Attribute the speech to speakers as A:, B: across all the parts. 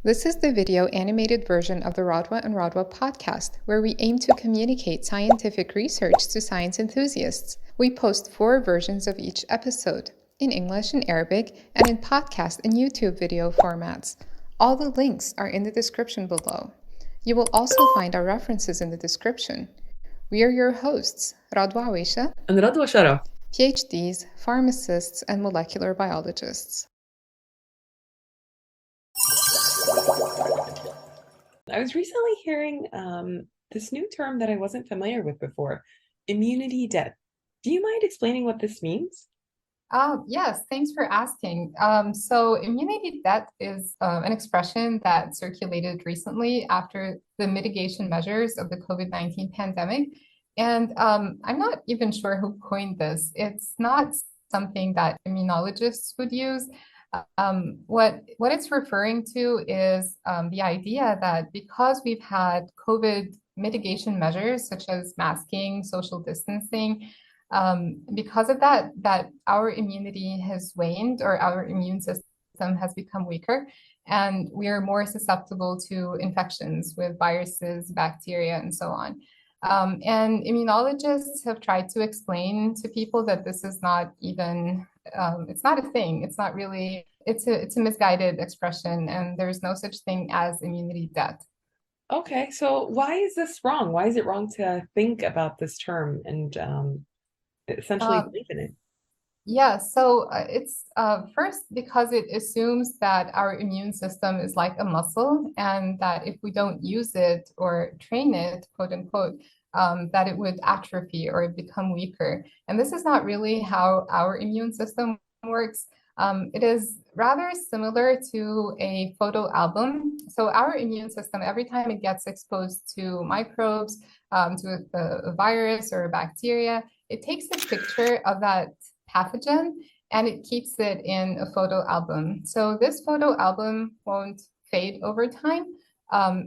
A: This is the video animated version of the Radwa and Radwa podcast, where we aim to communicate scientific research to science enthusiasts. We post 4 versions of each episode, in English and Arabic, and in podcast and YouTube video formats. All the links are in the description below. You will also find our references in the description. We are your hosts, Radwa Ewaisha
B: and Radwa Sharaf,
A: PhDs, pharmacists, and molecular biologists.
B: I was recently hearing this new term that I wasn't familiar with before, immunity debt. Do you mind explaining what this means?
C: Yes, thanks for asking. So immunity debt is an expression that circulated recently after the mitigation measures of the COVID-19 pandemic. And I'm not even sure who coined this. It's not something that immunologists would use. What it's referring to is the idea that because we've had COVID mitigation measures such as masking, social distancing, because of that our immunity has waned or our immune system has become weaker, and we are more susceptible to infections with viruses, bacteria, and so on. And immunologists have tried to explain to people that this is not even, it's not a thing. It's not really, it's a misguided expression, and there's no such thing as immunity debt.
B: Okay, so why is this wrong? Why is it wrong to think about this term and essentially believe in it?
C: Yeah, so it's first because it assumes that our immune system is like a muscle, and that if we don't use it or train it, quote unquote, that it would atrophy or become weaker. And this is not really how our immune system works. It is rather similar to a photo album. So our immune system, every time it gets exposed to microbes, to a virus or a bacteria, it takes a picture of that pathogen and it keeps it in a photo album. So this photo album won't fade over time.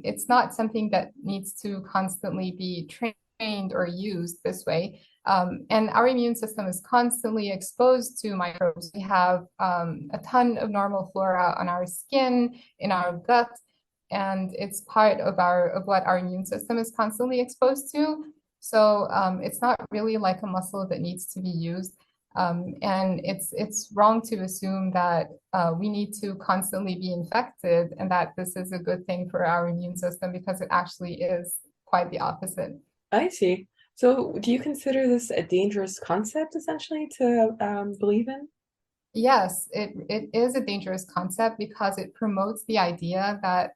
C: It's not something that needs to constantly be trained or used this way. And our immune system is constantly exposed to microbes. We have a ton of normal flora on our skin, in our gut, and it's part of what our immune system is constantly exposed to. So it's not really like a muscle that needs to be used. And it's wrong to assume that we need to constantly be infected and that this is a good thing for our immune system, because it actually is quite the opposite.
B: I see. So do you consider this a dangerous concept essentially to believe in?
C: Yes, it is a dangerous concept because it promotes the idea that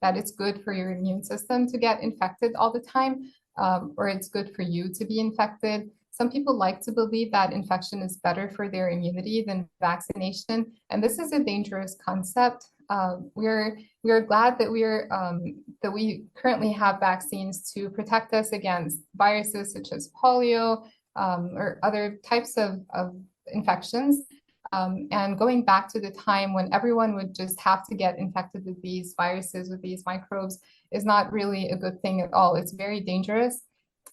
C: that it's good for your immune system to get infected all the time, or it's good for you to be infected. Some people like to believe that infection is better for their immunity than vaccination, and this is a dangerous concept. We're glad that that we currently have vaccines to protect us against viruses such as polio, or other types of infections. And going back to the time when everyone would just have to get infected with these viruses, with these microbes, is not really a good thing at all. It's very dangerous.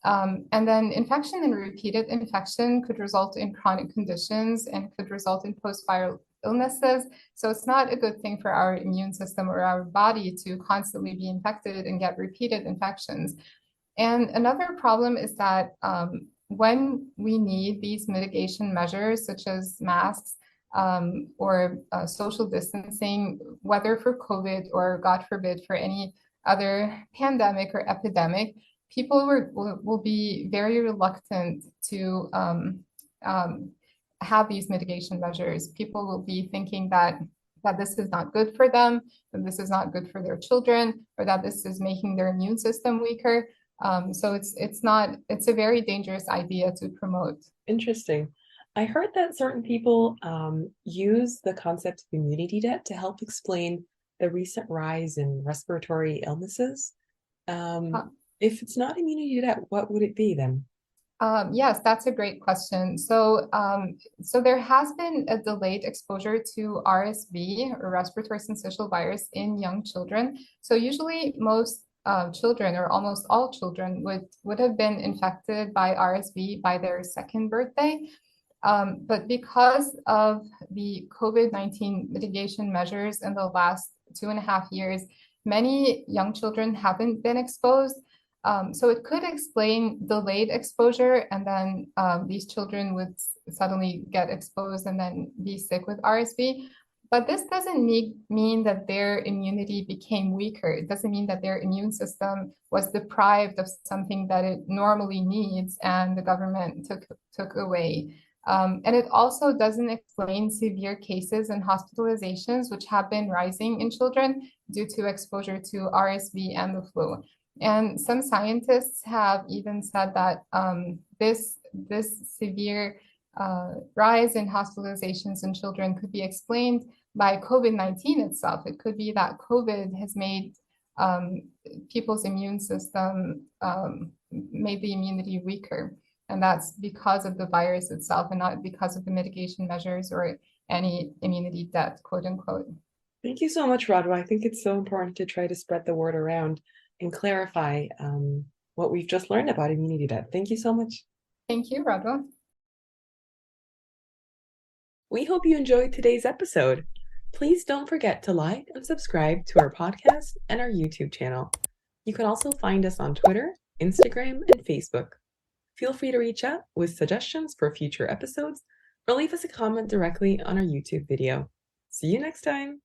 C: And then infection and repeated infection could result in chronic conditions and could result in post-viral illnesses. So it's not a good thing for our immune system or our body to constantly be infected and get repeated infections. And another problem is that when we need these mitigation measures, such as masks, or social distancing, whether for COVID or, God forbid, for any other pandemic or epidemic, people will be very reluctant to have these mitigation measures. People will be thinking that this is not good for them, that this is not good for their children, or that this is making their immune system weaker. So it's a very dangerous idea to promote.
B: Interesting. I heard that certain people use the concept of immunity debt to help explain the recent rise in respiratory illnesses. If it's not immunity debt, what would it be then?
C: Yes, that's a great question. So there has been a delayed exposure to RSV, or respiratory syncytial virus, in young children. So usually most children, or almost all children, would have been infected by RSV by their second birthday. But because of the COVID-19 mitigation measures in the last 2.5 years, many young children haven't been exposed. So it could explain delayed exposure, and then these children would suddenly get exposed and then be sick with RSV. But this doesn't mean that their immunity became weaker. It doesn't mean that their immune system was deprived of something that it normally needs and the government took away. And it also doesn't explain severe cases and hospitalizations, which have been rising in children due to exposure to RSV and the flu. And some scientists have even said that this severe rise in hospitalizations in children could be explained by COVID-19 itself. It could be that COVID has made people's immune system, made the immunity weaker. And that's because of the virus itself and not because of the mitigation measures or any immunity debt, quote unquote.
B: Thank you so much, Radwa. I think it's so important to try to spread the word around and clarify what we've just learned about immunity debt. Thank you so much.
C: Thank you, Radwa.
B: We hope you enjoyed today's episode. Please don't forget to like and subscribe to our podcast and our YouTube channel. You can also find us on Twitter, Instagram, and Facebook. Feel free to reach out with suggestions for future episodes or leave us a comment directly on our YouTube video. See you next time.